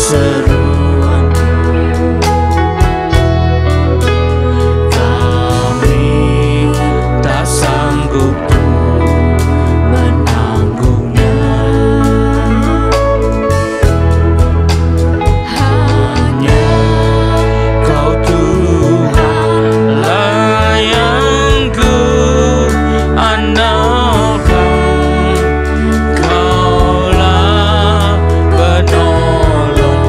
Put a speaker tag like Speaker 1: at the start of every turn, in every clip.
Speaker 1: seruanku. Kami tak sanggup menanggungnya. Hanya Kau Tuhanlah yang ku andalkan. Kaulah penolong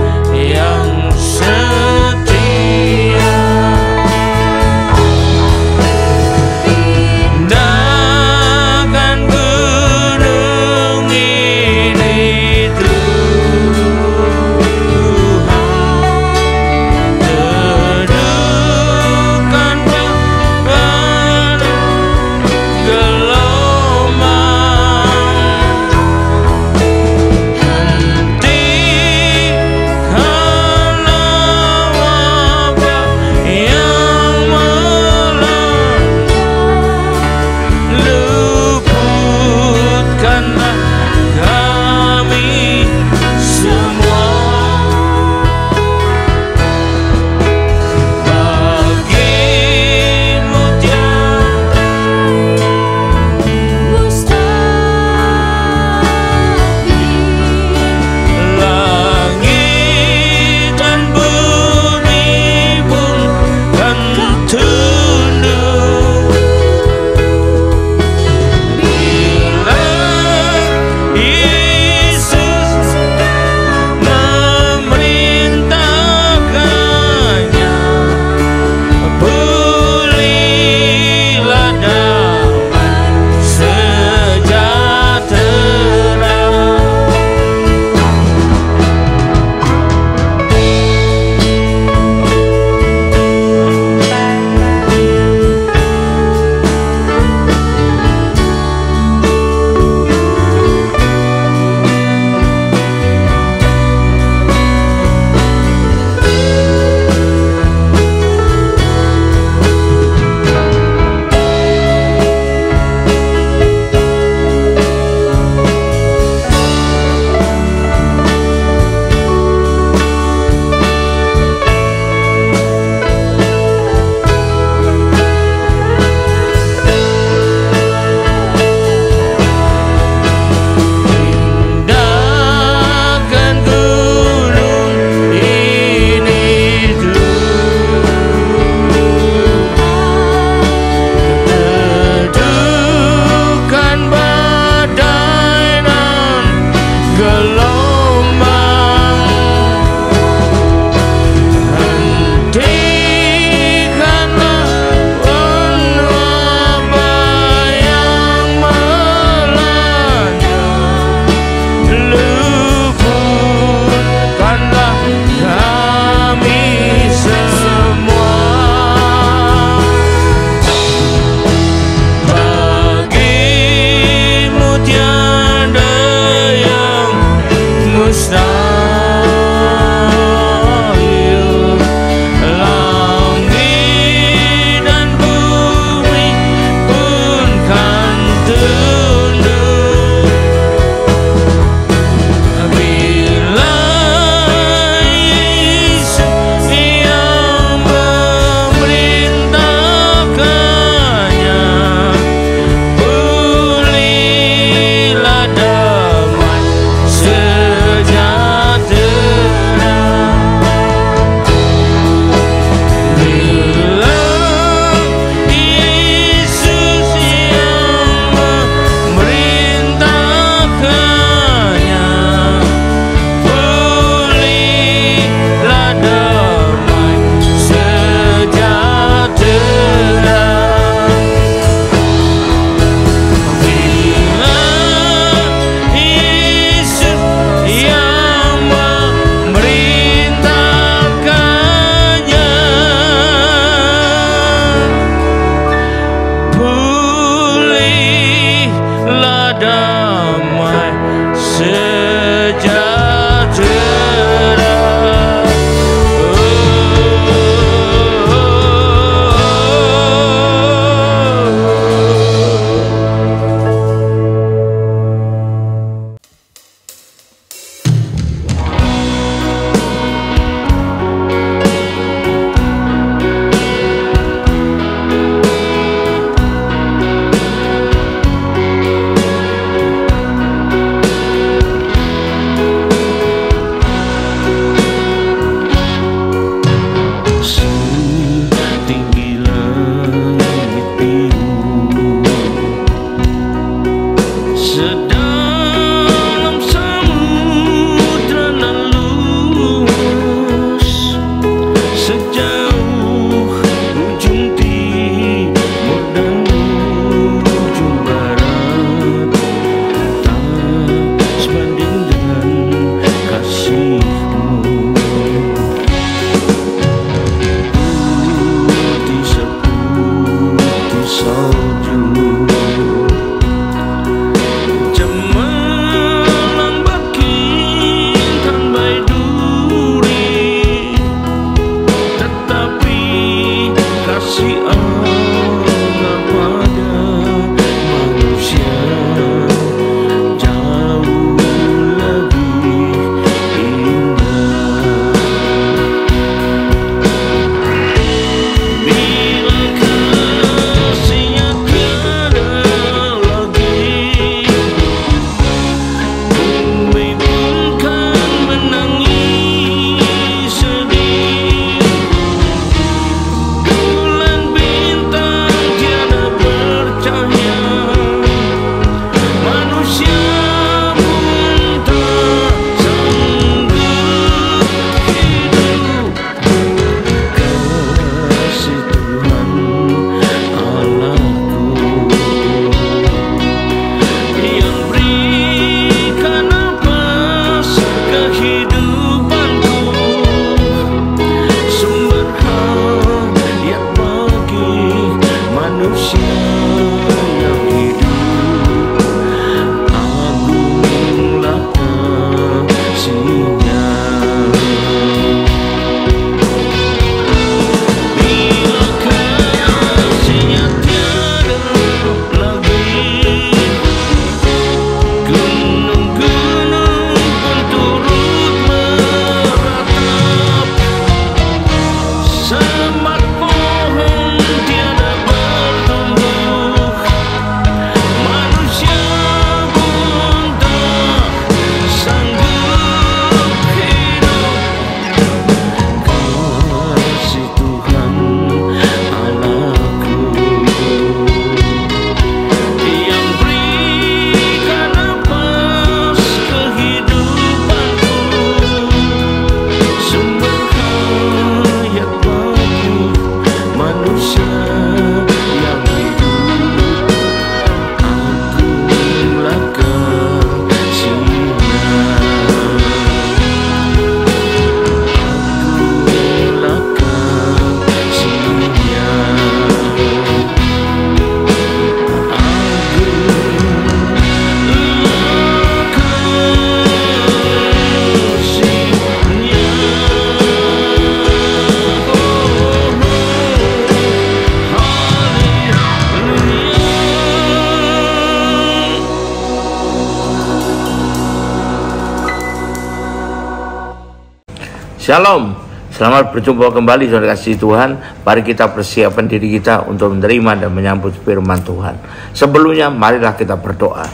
Speaker 2: Shalom, selamat berjumpa kembali saudara kasih Tuhan. Mari kita persiapkan diri kita untuk menerima dan menyambut firman Tuhan. Sebelumnya marilah kita berdoa.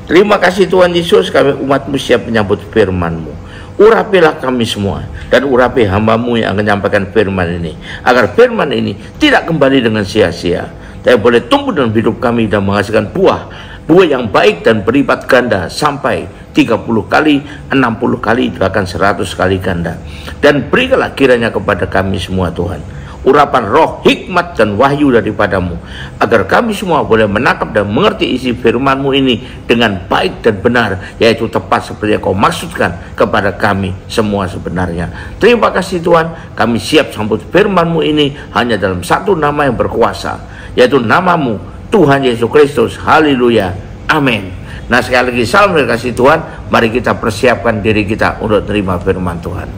Speaker 2: Terima kasih Tuhan Yesus, kami umat-Mu siap menyambut firman-Mu. Urapilah kami semua dan urapi hamba-Mu yang akan menyampaikan firman ini, agar firman ini tidak kembali dengan sia-sia, tapi boleh tumbuh dalam hidup kami dan menghasilkan buah yang baik dan berlipat ganda sampai 30 kali, 60 kali, bahkan 100 kali ganda. Dan berikanlah kiranya kepada kami semua Tuhan urapan roh, hikmat dan wahyu daripada-Mu, agar kami semua boleh menangkap dan mengerti isi firman-Mu ini dengan baik dan benar, yaitu tepat seperti yang Kau maksudkan kepada kami semua sebenarnya. Terima kasih Tuhan, kami siap sambut firman-Mu ini hanya dalam satu nama yang berkuasa, yaitu nama-Mu Tuhan Yesus Kristus. Haleluya, amin. Nah, sekali lagi salam kasih Tuhan. Mari kita persiapkan diri kita untuk terima firman Tuhan.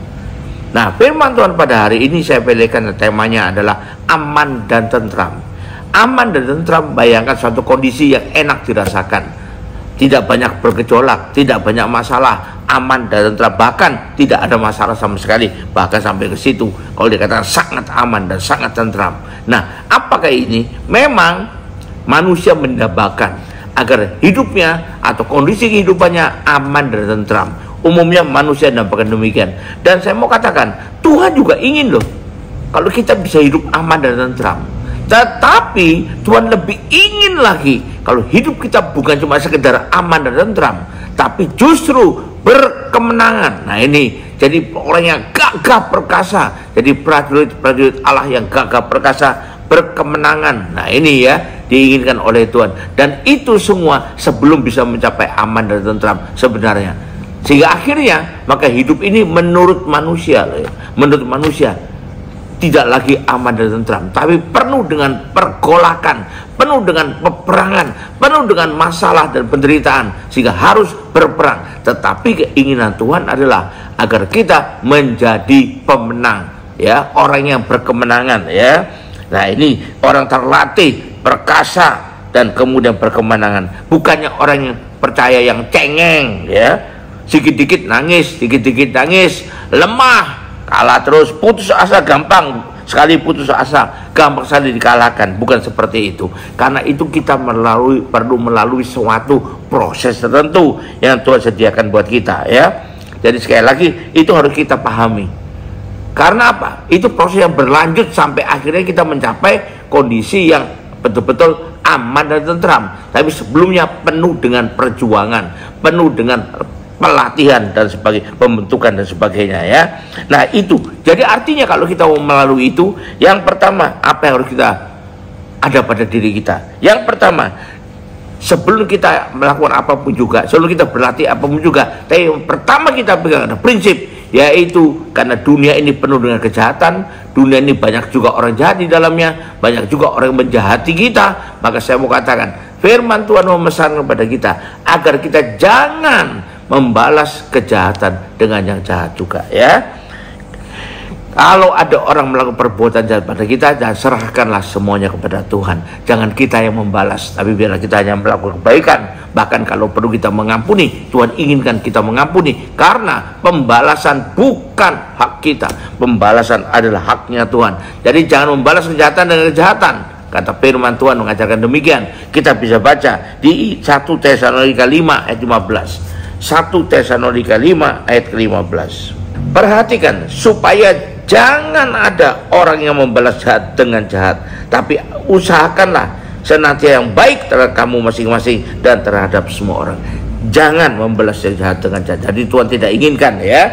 Speaker 2: Nah, firman Tuhan pada hari ini saya pilihkan, temanya adalah aman dan tentram. Aman dan tentram, bayangkan suatu kondisi yang enak dirasakan, tidak banyak bergejolak, tidak banyak masalah, aman dan tentram, bahkan tidak ada masalah sama sekali, bahkan sampai ke situ kalau dikatakan sangat aman dan sangat tentram. Nah, apakah ini? Memang manusia mendambakan agar hidupnya atau kondisi kehidupannya aman dan tentram. Umumnya manusia mendambakan demikian. Dan saya mau katakan, Tuhan juga ingin loh kalau kita bisa hidup aman dan tentram. Tetapi Tuhan lebih ingin lagi kalau hidup kita bukan cuma sekedar aman dan tentram, tapi justru berkemenangan. Nah, ini jadi orang yang gagah perkasa, jadi prajurit Allah yang gagah perkasa, berkemenangan. Nah, ini ya diinginkan oleh Tuhan, dan itu semua sebelum bisa mencapai aman dan tentram sebenarnya. Sehingga akhirnya maka hidup ini menurut manusia tidak lagi aman dan tentram, tapi penuh dengan pergolakan, penuh dengan peperangan, penuh dengan masalah dan penderitaan, sehingga harus berperang. Tetapi keinginan Tuhan adalah agar kita menjadi pemenang, ya, orang yang berkemenangan, ya. Nah, ini orang terlatih, perkasa, dan kemudian berkemenangan. Bukannya orang yang percaya yang cengeng, ya, sedikit-sedikit nangis, lemah, kalah terus, putus asa, gampang sekali putus asa, gampang sekali dikalahkan. Bukan seperti itu. Karena itu kita perlu melalui suatu proses tertentu yang Tuhan sediakan buat kita, ya. Jadi sekali lagi itu harus kita pahami. Karena apa? Itu proses yang berlanjut sampai akhirnya kita mencapai kondisi yang betul-betul aman dan tentram. Tapi sebelumnya penuh dengan perjuangan, penuh dengan pelatihan dan sebagainya, pembentukan dan sebagainya, ya. Nah, itu. Jadi artinya kalau kita mau melalui itu, yang pertama apa yang harus kita ada pada diri kita? Yang pertama, sebelum kita melakukan apapun juga, sebelum kita berlatih apapun juga, tapi yang pertama kita pegang ada prinsip, yaitu karena dunia ini penuh dengan kejahatan, dunia ini banyak juga orang jahat di dalamnya, banyak juga orang yang menjahati kita. Maka saya mau katakan, firman Tuhan memesan kepada kita agar kita jangan membalas kejahatan dengan yang jahat juga, ya. Kalau ada orang melakukan perbuatan jahat pada kita, dan serahkanlah semuanya kepada Tuhan. Jangan kita yang membalas, tapi biarlah kita hanya melakukan kebaikan. Bahkan kalau perlu kita mengampuni, Tuhan inginkan kita mengampuni, karena pembalasan bukan hak kita, pembalasan adalah haknya Tuhan. Jadi jangan membalas kejahatan dengan kejahatan. Kata firman Tuhan mengajarkan demikian. Kita bisa baca di 1 Tesalonika 5 ayat 15. 1 Tesalonika 5 ayat ke-15. Perhatikan supaya jangan ada orang yang membalas jahat dengan jahat, tapi usahakanlah senantiasa yang baik terhadap kamu masing-masing dan terhadap semua orang. Jangan membalas yang jahat dengan jahat. Jadi Tuhan tidak inginkan, ya.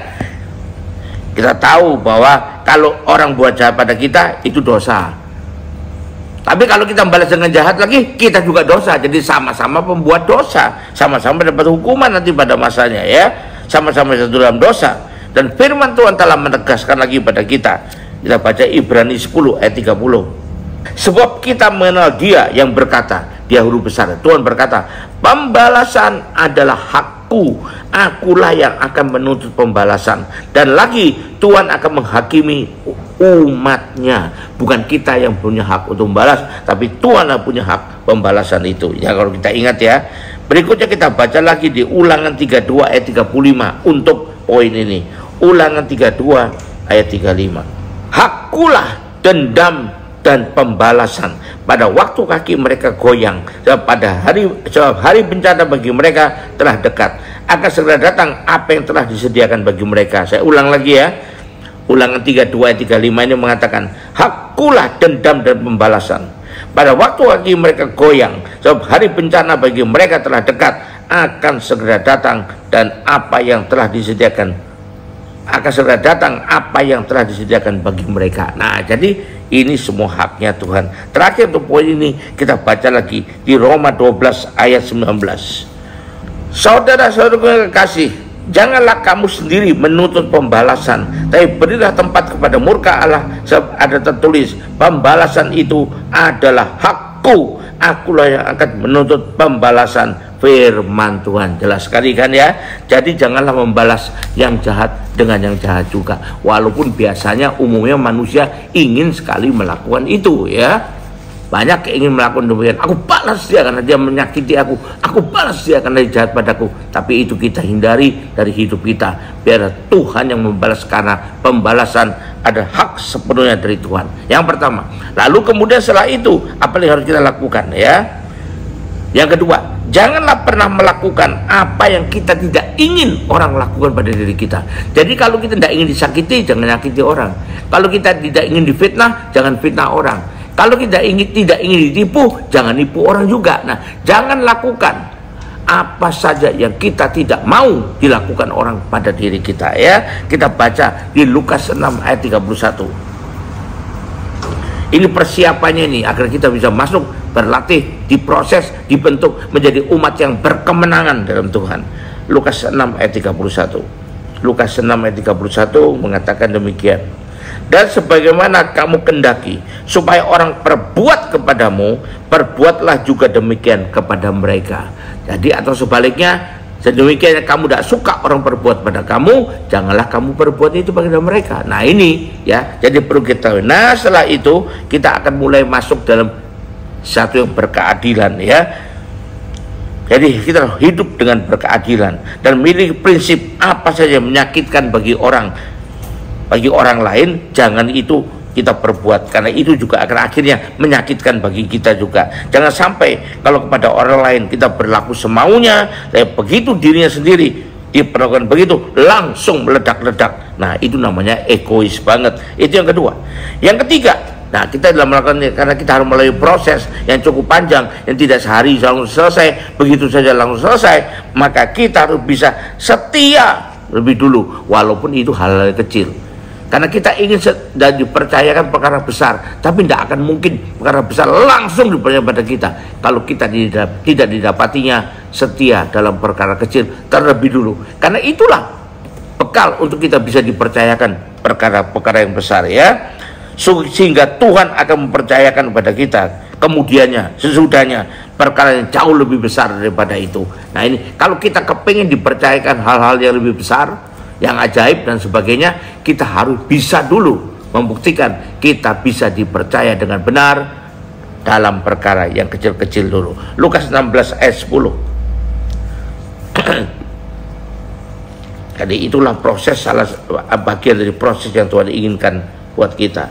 Speaker 2: Kita tahu bahwa kalau orang buat jahat pada kita itu dosa. Tapi kalau kita membalas dengan jahat lagi, kita juga dosa. Jadi sama-sama pembuat dosa, sama-sama dapat hukuman nanti pada masanya, ya. Sama-sama satu dalam dosa. Dan firman Tuhan telah menegaskan lagi pada kita. Kita baca Ibrani 10 ayat 30. Sebab kita mengenal Dia yang berkata, Dia huruf besar, Tuhan berkata, pembalasan adalah hakku, akulah yang akan menuntut pembalasan. Dan lagi Tuhan akan menghakimi umatnya. Bukan kita yang punya hak untuk membalas, tapi Tuhan yang punya hak pembalasan itu. Ya, kalau kita ingat, ya. Berikutnya kita baca lagi di Ulangan 32 ayat 35 untuk poin ini. Ulangan 32 ayat 35. Hakulah dendam dan pembalasan pada waktu kaki mereka goyang, sebab hari bencana bagi mereka telah dekat. Akan segera datang apa yang telah disediakan bagi mereka. Saya ulang lagi ya. Ulangan 32 ayat 35 ini mengatakan, hakulah dendam dan pembalasan pada waktu kaki mereka goyang, sebab hari bencana bagi mereka telah dekat. Akan segera datang dan apa yang telah disediakan bagi mereka. Nah, jadi ini semua haknya Tuhan. Terakhir untuk poin ini kita baca lagi di Roma 12 ayat 19. Saudara-saudara kekasih, janganlah kamu sendiri menuntut pembalasan, tapi berilah tempat kepada murka Allah, sebab ada tertulis, pembalasan itu adalah hakku, akulah yang akan menuntut pembalasan, firman Tuhan. Jelas sekali kan ya. Jadi janganlah membalas yang jahat dengan yang jahat juga, walaupun biasanya umumnya manusia ingin sekali melakukan itu ya. Banyak ingin melakukan demikian, aku balas dia karena dia menyakiti aku balas dia karena dia jahat padaku. Tapi itu kita hindari dari hidup kita. Biar Tuhan yang membalas, karena pembalasan ada hak sepenuhnya dari Tuhan. Yang pertama. Lalu kemudian setelah itu apa yang harus kita lakukan ya? Yang kedua, janganlah pernah melakukan apa yang kita tidak ingin orang lakukan pada diri kita. Jadi kalau kita tidak ingin disakiti, jangan nyakiti orang. Kalau kita tidak ingin difitnah, jangan fitnah orang. Kalau kita tidak ingin ditipu, jangan nipu orang juga. Nah, jangan lakukan apa saja yang kita tidak mau dilakukan orang pada diri kita ya. Kita baca di Lukas 6 ayat 31. Ini persiapannya nih agar kita bisa masuk, berlatih, diproses, dibentuk menjadi umat yang berkemenangan dalam Tuhan. Lukas 6 ayat 31. Lukas 6 ayat 31 mengatakan demikian. Dan sebagaimana kamu kendaki supaya orang perbuat kepadamu, perbuatlah juga demikian kepada mereka. Jadi atau sebaliknya, sedemikian kamu tidak suka orang perbuat pada kamu, janganlah kamu perbuat itu kepada mereka. Nah ini ya, jadi perlu kita tahu. Nah setelah itu kita akan mulai masuk dalam satu yang berkeadilan ya. Jadi kita hidup dengan berkeadilan dan memiliki prinsip apa saja yang menyakitkan bagi orang lain, jangan itu kita perbuat, karena itu juga akan akhirnya menyakitkan bagi kita juga. Jangan sampai kalau kepada orang lain kita berlaku semaunya, dan begitu dirinya sendiri diperlakukan begitu langsung meledak-ledak. Nah itu namanya egois banget. Itu yang kedua. Yang ketiga, nah kita dalam melakukan, karena kita harus melalui proses yang cukup panjang, yang tidak sehari langsung selesai, begitu saja langsung selesai, maka kita harus bisa setia lebih dulu, walaupun itu hal-hal kecil. Karena kita ingin dan dipercayakan perkara besar, tapi tidak akan mungkin perkara besar langsung dipercaya pada kita kalau kita tidak didapatinya setia dalam perkara kecil terlebih dulu. Karena itulah bekal untuk kita bisa dipercayakan perkara-perkara yang besar ya. Sehingga Tuhan akan mempercayakan kepada kita kemudiannya, sesudahnya, perkara yang jauh lebih besar daripada itu. Nah ini, kalau kita kepingin dipercayakan hal-hal yang lebih besar, yang ajaib dan sebagainya, kita harus bisa dulu membuktikan kita bisa dipercaya dengan benar dalam perkara yang kecil-kecil dulu. Lukas 16 ayat 10. Jadi itulah proses, salah bagian dari proses yang Tuhan inginkan buat kita.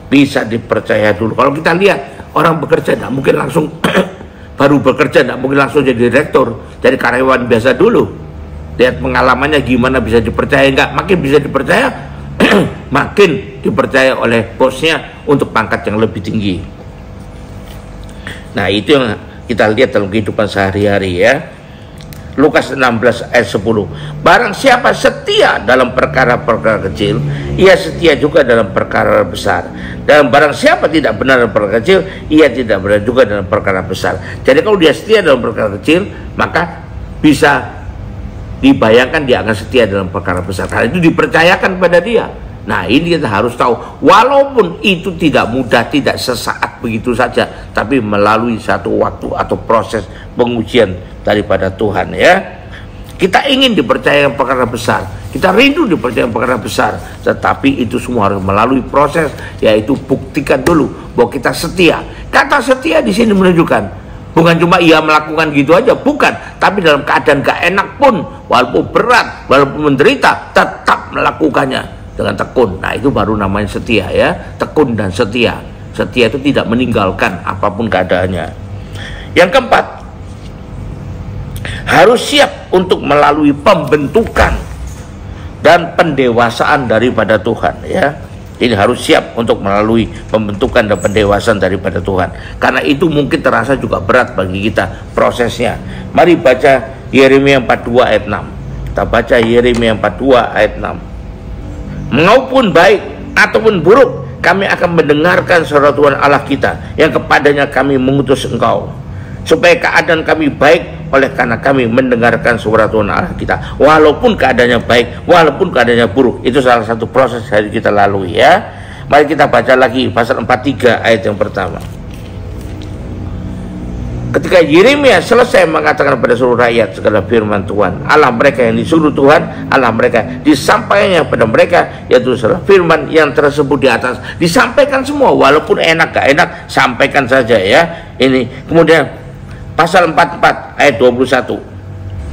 Speaker 2: Bisa dipercaya dulu. Kalau kita lihat orang bekerja, tidak mungkin langsung baru bekerja, tidak mungkin langsung jadi direktur, jadi karyawan biasa dulu. Lihat pengalamannya gimana bisa dipercaya, enggak? Makin bisa dipercaya, makin dipercaya oleh bosnya untuk pangkat yang lebih tinggi. Nah itu yang kita lihat dalam kehidupan sehari-hari ya. Lukas 16 ayat 10. Barang siapa setia dalam perkara-perkara kecil, ia setia juga dalam perkara besar. Dan barang siapa tidak benar dalam perkara kecil, ia tidak benar juga dalam perkara besar. Jadi kalau dia setia dalam perkara kecil, maka bisa dibayangkan dia akan setia dalam perkara besar, karena itu dipercayakan pada dia. Nah ini kita harus tahu, walaupun itu tidak mudah, tidak sesaat begitu saja, tapi melalui satu waktu atau proses pengujian daripada Tuhan ya. Kita ingin dipercayakan perkara besar, kita rindu dipercayakan perkara besar, tetapi itu semua harus melalui proses, yaitu buktikan dulu bahwa kita setia. Kata setia di sini menunjukkan bukan cuma ia melakukan gitu aja, bukan, tapi dalam keadaan gak enak pun walaupun berat, walaupun menderita, tetap melakukannya dengan tekun. Nah, itu baru namanya setia ya, tekun dan setia. Setia itu tidak meninggalkan apapun keadaannya. Yang keempat, harus siap untuk melalui pembentukan dan pendewasaan daripada Tuhan ya. Ini harus siap untuk melalui pembentukan dan pendewasaan daripada Tuhan. Karena itu mungkin terasa juga berat bagi kita prosesnya. Mari baca Yeremia 42 ayat 6. Kita baca Yeremia 42 ayat 6. Maupun baik ataupun buruk, kami akan mendengarkan suara Tuhan Allah kita, yang kepadanya kami mengutus engkau, supaya keadaan kami baik oleh karena kami mendengarkan suara Tuhan Allah kita. Walaupun keadaannya baik, walaupun keadaannya buruk, itu salah satu proses yang kita lalui ya. Mari kita baca lagi pasal 43 ayat yang pertama. Ketika Yeremia selesai mengatakan kepada seluruh rakyat segala firman Tuhan Allah mereka yang disuruh Tuhan Allah mereka, disampaikannya pada mereka, yaitu segala firman yang tersebut di atas, disampaikan semua, walaupun enak gak enak, sampaikan saja ya. Ini kemudian pasal 44 ayat 21.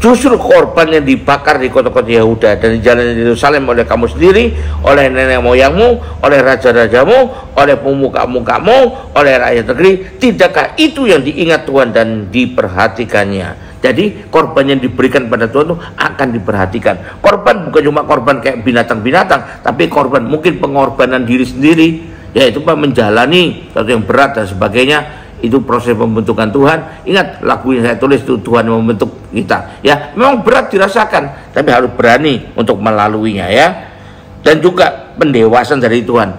Speaker 2: Justru korban yang dibakar di kota-kota Yehuda dan di jalan di Yerusalem oleh kamu sendiri, oleh nenek moyangmu, oleh raja-rajamu, oleh pemuka-mukamu, oleh rakyat negeri, tidakkah itu yang diingat Tuhan dan diperhatikannya? Jadi korban yang diberikan pada Tuhan itu akan diperhatikan. Korban bukan cuma korban kayak binatang-binatang, tapi korban mungkin pengorbanan diri sendiri, yaitu menjalani sesuatu yang berat dan sebagainya. Itu proses pembentukan Tuhan. Ingat lagu yang saya tulis itu, Tuhan yang membentuk kita ya. Memang berat dirasakan, tapi harus berani untuk melaluinya ya. Dan juga pendewasaan dari Tuhan.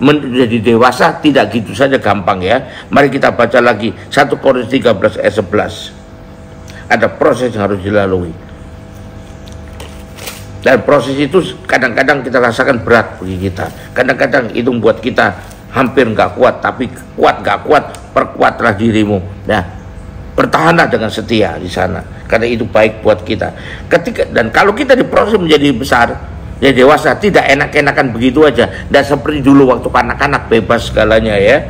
Speaker 2: Menjadi dewasa tidak gitu saja gampang ya. Mari kita baca lagi 1 Korintus 13 ayat 11. Ada proses yang harus dilalui, dan proses itu kadang-kadang kita rasakan berat bagi kita. Kadang-kadang itu membuat kita hampir nggak kuat, tapi kuat nggak kuat, perkuatlah dirimu. Nah, bertahanlah dengan setia di sana, karena itu baik buat kita. Dan kalau kita diproses menjadi besar, ya dewasa, tidak enak-enakan begitu aja. Dan seperti dulu waktu kanak-kanak bebas segalanya ya.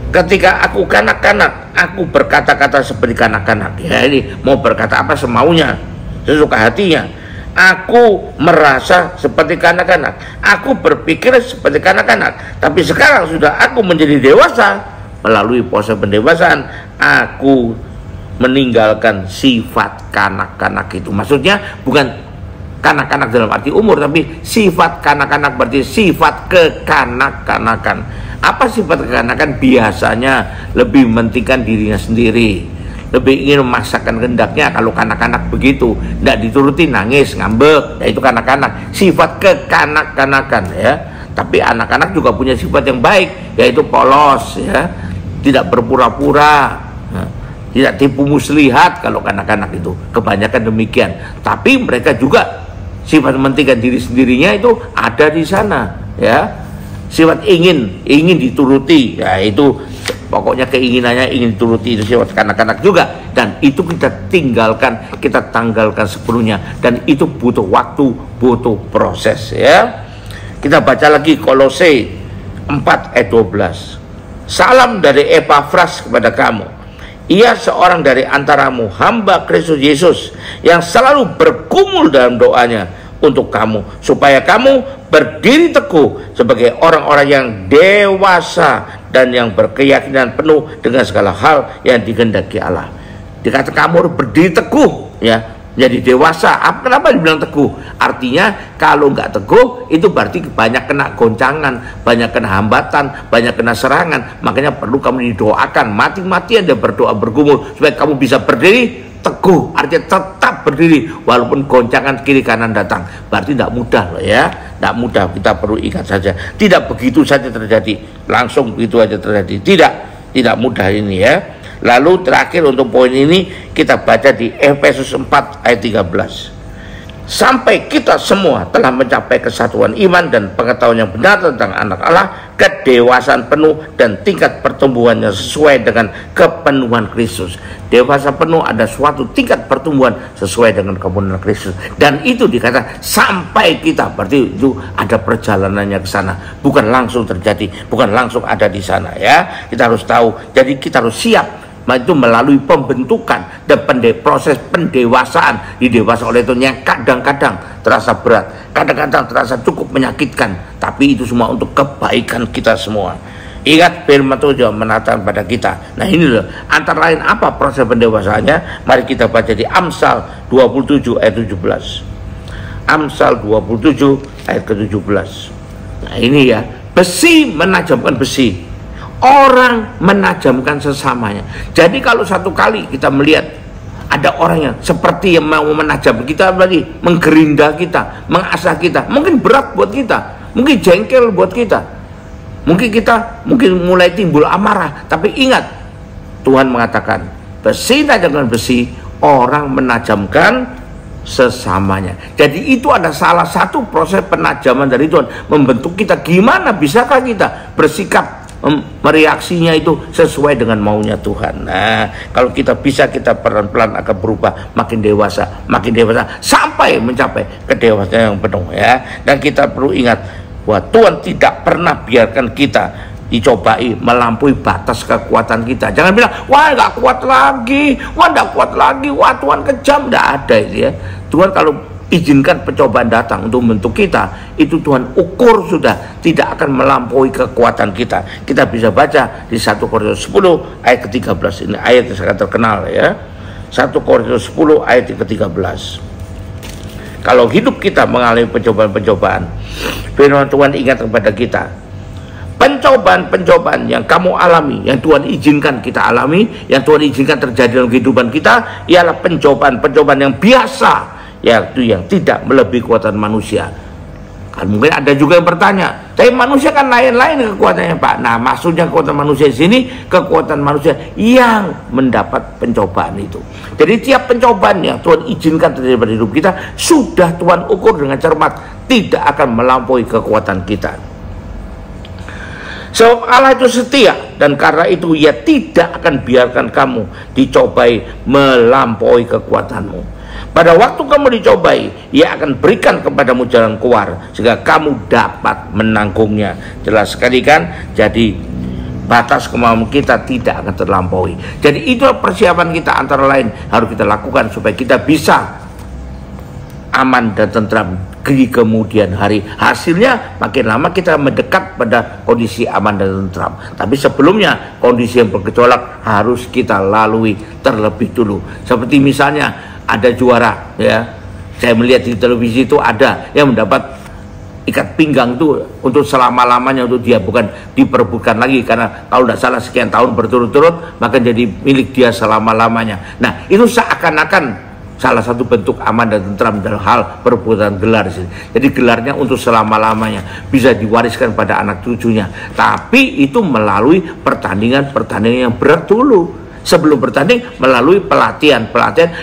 Speaker 2: Ketika aku kanak-kanak, aku berkata-kata seperti kanak-kanak. Ya ini mau berkata apa semaunya, sesuka hatinya. Aku merasa seperti kanak-kanak, aku berpikir seperti kanak-kanak. Tapi sekarang sudah aku menjadi dewasa, melalui proses pendewasaan, aku meninggalkan sifat kanak-kanak itu. Maksudnya bukan kanak-kanak dalam arti umur, tapi sifat kanak-kanak berarti sifat kekanak-kanakan. Apa sifat kekanakan? Biasanya lebih mementingkan dirinya sendiri, lebih ingin memaksakan kehendaknya. Kalau kanak-kanak begitu, tidak dituruti, nangis, ngambek, ya itu kanak-kanak, sifat kekanak-kanakan ya. Tapi anak-anak juga punya sifat yang baik, yaitu polos ya, tidak berpura-pura, tidak tipu muslihat. Kalau kanak-kanak itu kebanyakan demikian. Tapi mereka juga sifat mementingkan diri sendirinya itu ada di sana ya. Sifat ingin dituruti, ya itu pokoknya keinginannya ingin dituruti, itu sifat kanak-kanak juga. Dan itu kita tinggalkan, kita tanggalkan sepenuhnya. Dan itu butuh waktu, butuh proses ya. Kita baca lagi Kolose 4 ayat 12. Salam dari Epafras kepada kamu. Ia seorang dari antaramu, hamba Kristus Yesus, yang selalu bergumul dalam doanya untuk kamu, supaya kamu berdiri teguh sebagai orang-orang yang dewasa dan yang berkeyakinan penuh dengan segala hal yang dikehendaki Allah. Dikata kamu harus berdiri teguh ya, jadi dewasa. Kenapa dibilang teguh? Artinya kalau nggak teguh itu berarti banyak kena goncangan, banyak kena hambatan, banyak kena serangan. Makanya perlu kamu didoakan mati-matian dan berdoa bergumul supaya kamu bisa berdiri teguh, artinya tetap berdiri walaupun goncangan kiri kanan datang. Berarti tidak mudah loh ya, tidak mudah. Kita perlu ingat saja, tidak begitu saja terjadi, langsung begitu saja terjadi, tidak mudah ini ya. Lalu terakhir untuk poin ini kita baca di Efesus 4 ayat 13. Sampai kita semua telah mencapai kesatuan iman dan pengetahuan yang benar tentang anak Allah, kedewasaan penuh dan tingkat pertumbuhannya sesuai dengan kepenuhan Kristus. Dewasa penuh ada suatu tingkat pertumbuhan sesuai dengan kepenuhan Kristus. Dan itu dikata sampai kita, berarti itu ada perjalanannya ke sana. Bukan langsung terjadi, bukan langsung ada di sana ya. Kita harus tahu, jadi kita harus siap itu melalui pembentukan dan proses pendewasaan, didewasa oleh Tuhan yang kadang-kadang terasa berat, kadang-kadang terasa cukup menyakitkan, tapi itu semua untuk kebaikan kita semua. Ingat firman Tuhan juga menatakan pada kita. Nah ini loh, antara lain apa proses pendewasaannya? Mari kita baca di Amsal 27 ayat 17. Amsal 27 ayat ke-17. Nah ini ya, besi menajamkan besi, orang menajamkan sesamanya. Jadi kalau satu kali kita melihat ada orang yang seperti yang mau menajam kita, berarti menggerinda kita, mengasah kita, mungkin berat buat kita, mungkin jengkel buat kita, mungkin mulai timbul amarah. Tapi ingat, Tuhan mengatakan besi menajamkan besi, orang menajamkan sesamanya. Jadi itu ada salah satu proses penajaman dari Tuhan, membentuk kita. Gimana bisakah kita bersikap, mereaksinya itu sesuai dengan maunya Tuhan. Nah, kalau kita bisa, kita pelan-pelan akan berubah, makin dewasa sampai mencapai kedewasaan yang penuh ya. Dan kita perlu ingat bahwa Tuhan tidak pernah biarkan kita dicobai melampaui batas kekuatan kita. Jangan bilang, wah nggak kuat lagi, wah Tuhan kejam. Nggak ada itu ya. Tuhan kalau izinkan pencobaan datang untuk membentuk kita, itu Tuhan ukur sudah tidak akan melampaui kekuatan kita. Kita bisa baca di 1 Korintus 10 ayat ke-13. Ini ayat yang sangat terkenal ya. 1 Korintus 10 ayat ke-13. Kalau hidup kita mengalami pencobaan-pencobaan, firman Tuhan ingat kepada kita, pencobaan-pencobaan yang kamu alami, yang Tuhan izinkan kita alami, yang Tuhan izinkan terjadi dalam kehidupan kita, ialah pencobaan-pencobaan yang biasa, yaitu yang tidak melebihi kekuatan manusia. Kan mungkin ada juga yang bertanya, tapi manusia kan lain-lain kekuatannya Pak. Nah, maksudnya kekuatan manusia di sini, kekuatan manusia yang mendapat pencobaan itu. Jadi tiap pencobaan yang Tuhan izinkan terjadi pada hidup kita, sudah Tuhan ukur dengan cermat, tidak akan melampaui kekuatan kita. Sebab Allah itu setia, dan karena itu Ia tidak akan biarkan kamu dicobai melampaui kekuatanmu. Pada waktu kamu dicobai, Ia akan berikan kepadamu jalan keluar sehingga kamu dapat menanggungnya. Jelas sekali kan? Jadi batas kemampuan kita tidak akan terlampaui. Jadi itu persiapan kita, antara lain harus kita lakukan supaya kita bisa aman dan tentram di kemudian hari. Hasilnya makin lama kita mendekat pada kondisi aman dan tentram. Tapi sebelumnya kondisi yang bergejolak harus kita lalui terlebih dulu. Seperti misalnya ada juara ya, saya melihat di televisi itu ada yang mendapat ikat pinggang itu untuk selama-lamanya, untuk dia bukan diperebutkan lagi, karena kalau tidak salah sekian tahun berturut-turut maka jadi milik dia selama-lamanya. Nah itu seakan-akan salah satu bentuk aman dan tentram dalam hal perebutan gelar. Jadi gelarnya untuk selama-lamanya, bisa diwariskan pada anak cucunya. Tapi itu melalui pertandingan-pertandingan yang berat dulu. Sebelum bertanding melalui pelatihan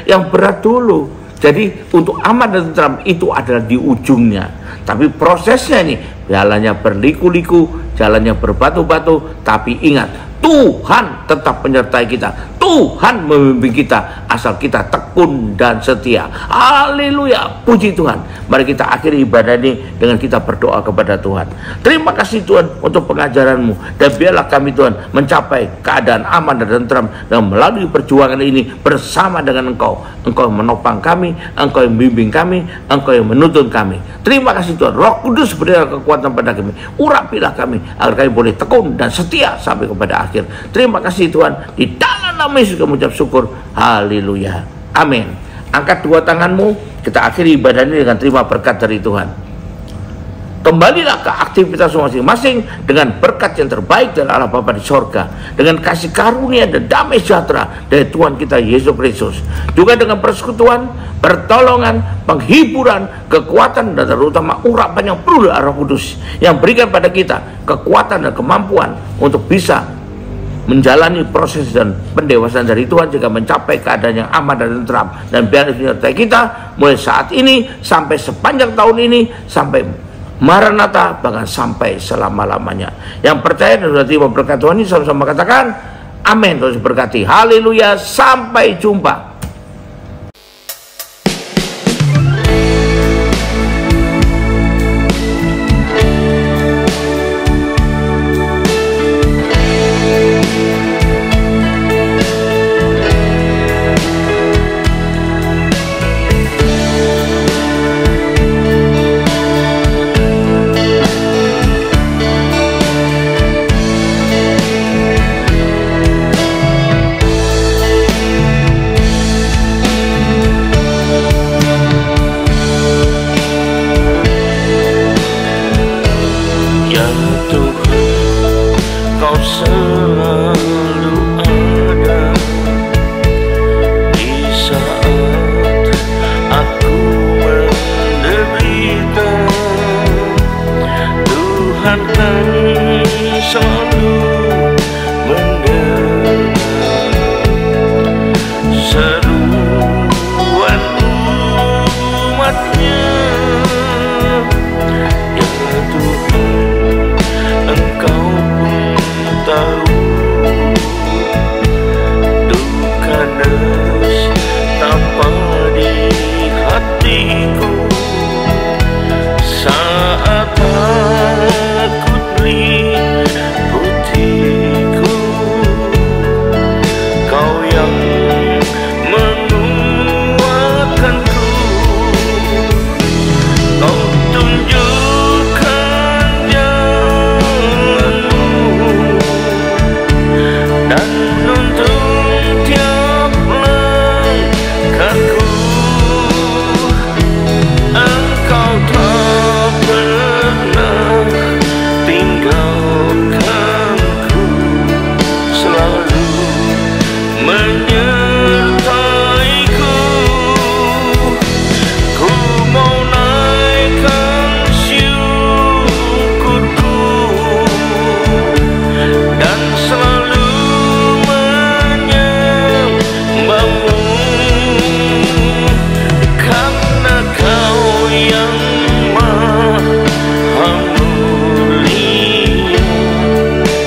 Speaker 2: yang berat dulu. Jadi untuk aman dan tentram itu adalah di ujungnya. Tapi prosesnya ini, jalannya berliku-liku, jalannya berbatu-batu. Tapi ingat, Tuhan tetap menyertai kita, Tuhan membimbing kita, asal kita tekun dan setia. Haleluya, puji Tuhan. Mari kita akhiri ibadah ini dengan kita berdoa kepada Tuhan. Terima kasih Tuhan untuk pengajaran-Mu, dan biarlah kami Tuhan mencapai keadaan aman dan tentram, dan melalui perjuangan ini bersama dengan Engkau. Engkau yang menopang kami, Engkau yang membimbing kami, Engkau yang menuntun kami. Terima kasih Tuhan. Roh Kudus berilah kekuatan pada kami, urapilah kami agar kami boleh tekun dan setia sampai kepada akhir. Terima kasih Tuhan, di dalam nama Yesus kami ucap syukur. Haleluya, amin. Angkat dua tanganmu, kita akhiri ibadah ini dengan terima berkat dari Tuhan. Kembalilah ke aktivitas masing-masing dengan berkat yang terbaik dari Allah Bapa di sorga, dengan kasih karunia dan damai sejahtera dari Tuhan kita Yesus Kristus, juga dengan persekutuan, pertolongan, penghiburan, kekuatan, dan terutama urapan yang penuh dari Roh Kudus, yang berikan pada kita kekuatan dan kemampuan untuk bisa menjalani proses dan pendewasaan dari Tuhan, jika mencapai keadaan yang aman dan tentram. Dan biar menyertai kita mulai saat ini sampai sepanjang tahun ini, sampai Maranatha, bahkan sampai selama-lamanya. Yang percaya dan sudah terima berkat Tuhan ini sama-sama katakan amin. Terus berkati. Haleluya, sampai jumpa.
Speaker 1: Tuhan, Kau selalu ada di saat aku menderita. Tuhan kan selalu mendengar seruan umatnya. Ya Tuhan, Engkau pun tahu duka nestapa di hatiku saat takut liputiku. Kau yang menguatkanku, Kau tunjukkan jalanmu dan nuntun tiap langkahku. Engkau tak pernah tinggalkanku, selalu menyertaiku. Ku mau naikkan syukurku dan selalu menyembahmu, karena Kau yang Maha Mulia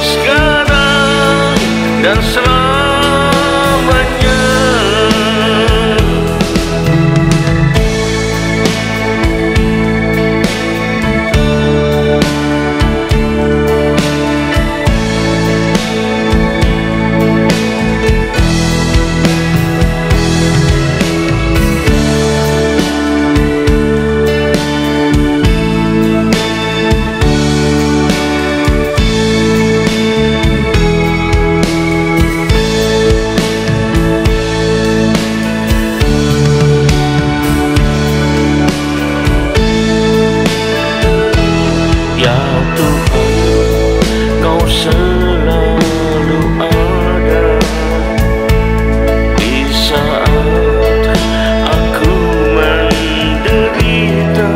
Speaker 1: sekarang dan selamanya. Ya Tuhan, Kau selalu ada di saat aku menderita.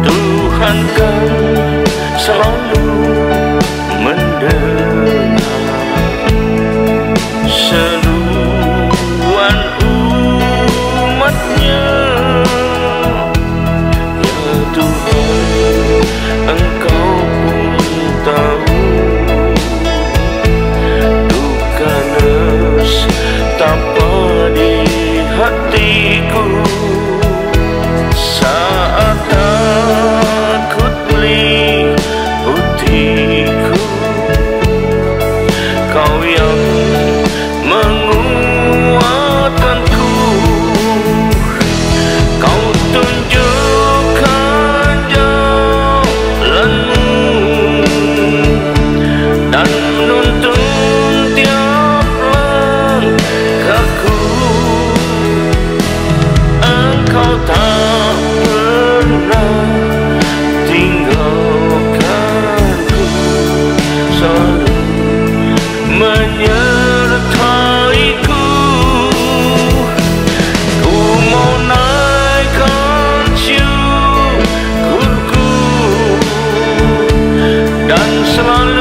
Speaker 1: Tuhan kan selalu mendengar seruan umatnya. Ya Tuhan, Engkau pun tahu duka nestapa di hatiku saat takut liputiku. Kau yang menguatkanku, Kau tunjukkan jalanmu dan menuntun tiap langkahku. Engkau tak pernah tinggalkanku, selalu menyertaiku. Ku mau naikkan syukurku dan selalu